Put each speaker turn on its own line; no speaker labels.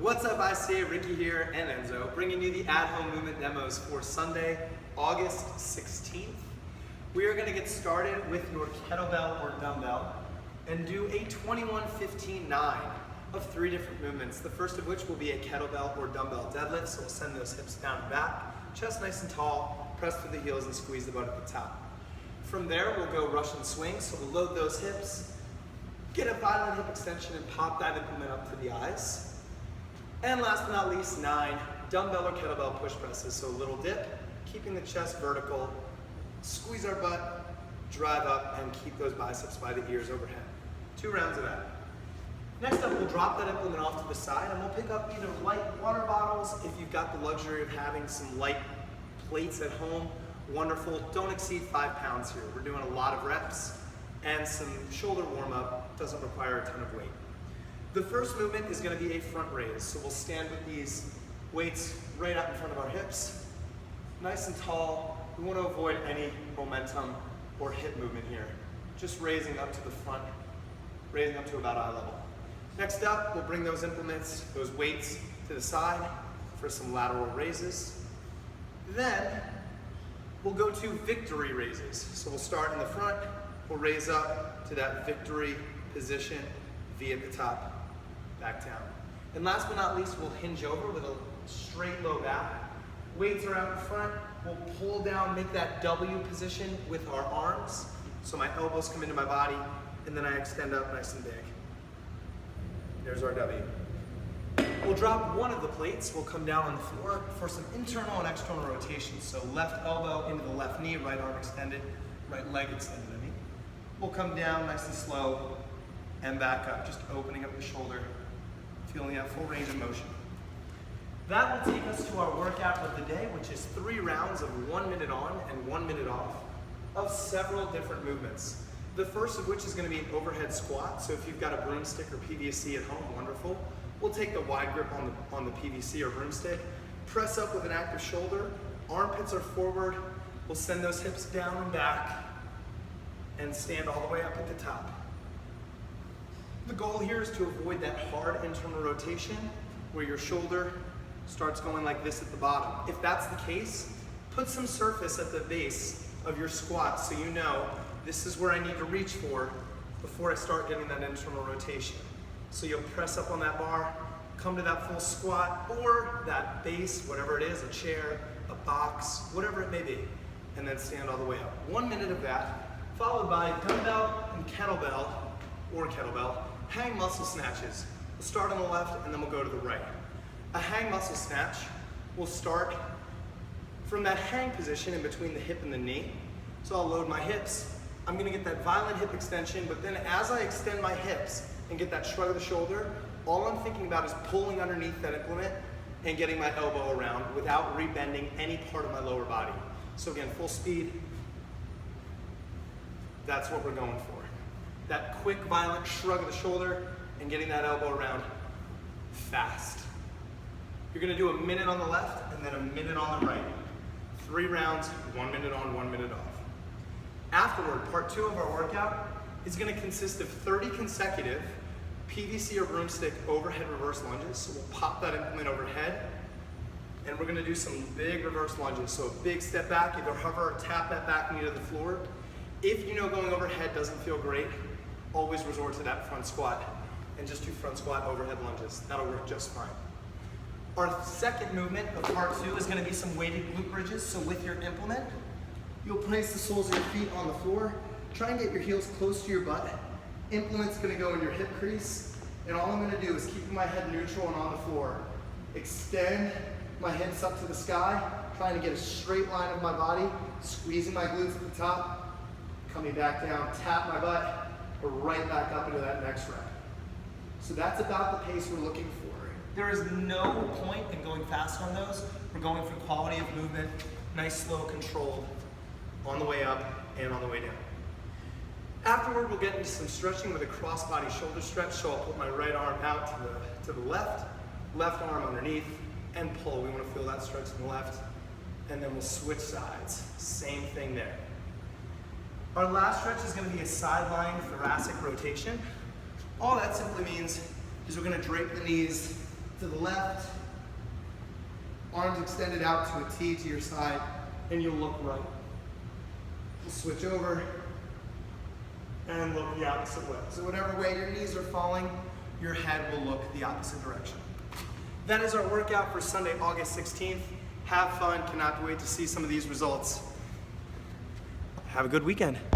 What's up, ICA? Ricky here and Enzo, bringing you the at-home movement demos for Sunday, August 16th. We are going to get started with your kettlebell or dumbbell and do a 21-15-9 of 3 different movements. The first of which will be a kettlebell or dumbbell deadlift, so we'll send those hips down and back, chest nice and tall, press through the heels and squeeze the butt at the top. From there, we'll go Russian swing, so we'll load those hips, get a violent hip extension and pop that implement up to the eyes. And last but not least, 9 dumbbell or kettlebell push presses. So a little dip, keeping the chest vertical, squeeze our butt, drive up, and keep those biceps by the ears overhead. 2 rounds of that. Next up, we'll drop that implement off to the side and we'll pick up either light water bottles. If you've got the luxury of having some light plates at home, wonderful. Don't exceed 5 pounds here. We're doing a lot of reps and some shoulder warm up, doesn't require a ton of weight. The first movement is going to be a front raise. So we'll stand with these weights right out in front of our hips, nice and tall. We want to avoid any momentum or hip movement here. Just raising up to the front, raising up to about eye level. Next up, we'll bring those implements, those weights to the side for some lateral raises. Then we'll go to victory raises. So we'll start in the front, we'll raise up to that victory position, V at the top, back down. And last but not least, we'll hinge over with a straight low back. Weights are out in front. We'll pull down, make that W position with our arms. So my elbows come into my body, and then I extend up nice and big. There's our W. We'll drop one of the plates. We'll come down on the floor for some internal and external rotations. So left elbow into the left knee, right arm extended, right leg extended, We'll come down nice and slow and back up, just opening up the shoulder, feeling that full range of motion. That will take us to our workout of the day, which is 3 rounds of 1 minute on and 1 minute off of several different movements. The first of which is going to be an overhead squat. So if you've got a broomstick or PVC at home, wonderful. We'll take the wide grip on the PVC or broomstick, press up with an active shoulder, armpits are forward. We'll send those hips down and back and stand all the way up at the top. The goal here is to avoid that hard internal rotation where your shoulder starts going like this at the bottom. If that's the case, put some surface at the base of your squat so you know this is where I need to reach for before I start getting that internal rotation. So you'll press up on that bar, come to that full squat or that base, whatever it is, a chair, a box, whatever it may be, and then stand all the way up. 1 minute of that, followed by dumbbell and kettlebell, or kettlebell, hang muscle snatches. We'll start on the left and then we'll go to the right. A hang muscle snatch will start from that hang position in between the hip and the knee. So I'll load my hips. I'm gonna get that violent hip extension, but then as I extend my hips and get that shrug of the shoulder, all I'm thinking about is pulling underneath that implement and getting my elbow around without rebending any part of my lower body. So again, full speed. That's what we're going for. That quick, violent shrug of the shoulder and getting that elbow around fast. You're gonna do a minute on the left and then a minute on the right. 3 rounds, 1 minute on, 1 minute off. Afterward, part 2 of our workout is gonna consist of 30 consecutive PVC or broomstick overhead reverse lunges. So we'll pop that implement overhead and we're gonna do some big reverse lunges. So a big step back, either hover or tap that back knee to the floor. If you know going overhead doesn't feel great, always resort to that front squat and just do front squat overhead lunges. That'll work just fine. Our second movement of part 2 is going to be some weighted glute bridges. So with your implement, you'll place the soles of your feet on the floor. Try and get your heels close to your butt. Implement's going to go in your hip crease. And all I'm going to do is keep my head neutral and on the floor. Extend my hips up to the sky, trying to get a straight line of my body, squeezing my glutes at the top. Coming back down, tap my butt, or right back up into that next rep. So that's about the pace we're looking for. There is no point in going fast on those. We're going for quality of movement, nice, slow, controlled, on the way up and on the way down. Afterward, we'll get into some stretching with a cross-body shoulder stretch. So I'll put my right arm out to the left arm underneath, and pull. We want to feel that stretch in the left. And then we'll switch sides. Same thing there. Our last stretch is going to be a sideline thoracic rotation. All that simply means is we're going to drape the knees to the left, arms extended out to a T to your side, and you'll look right. We'll switch over and look the opposite way. So whatever way your knees are falling, your head will look the opposite direction. That is our workout for Sunday, August 16th. Have fun, cannot wait to see some of these results. Have a good weekend.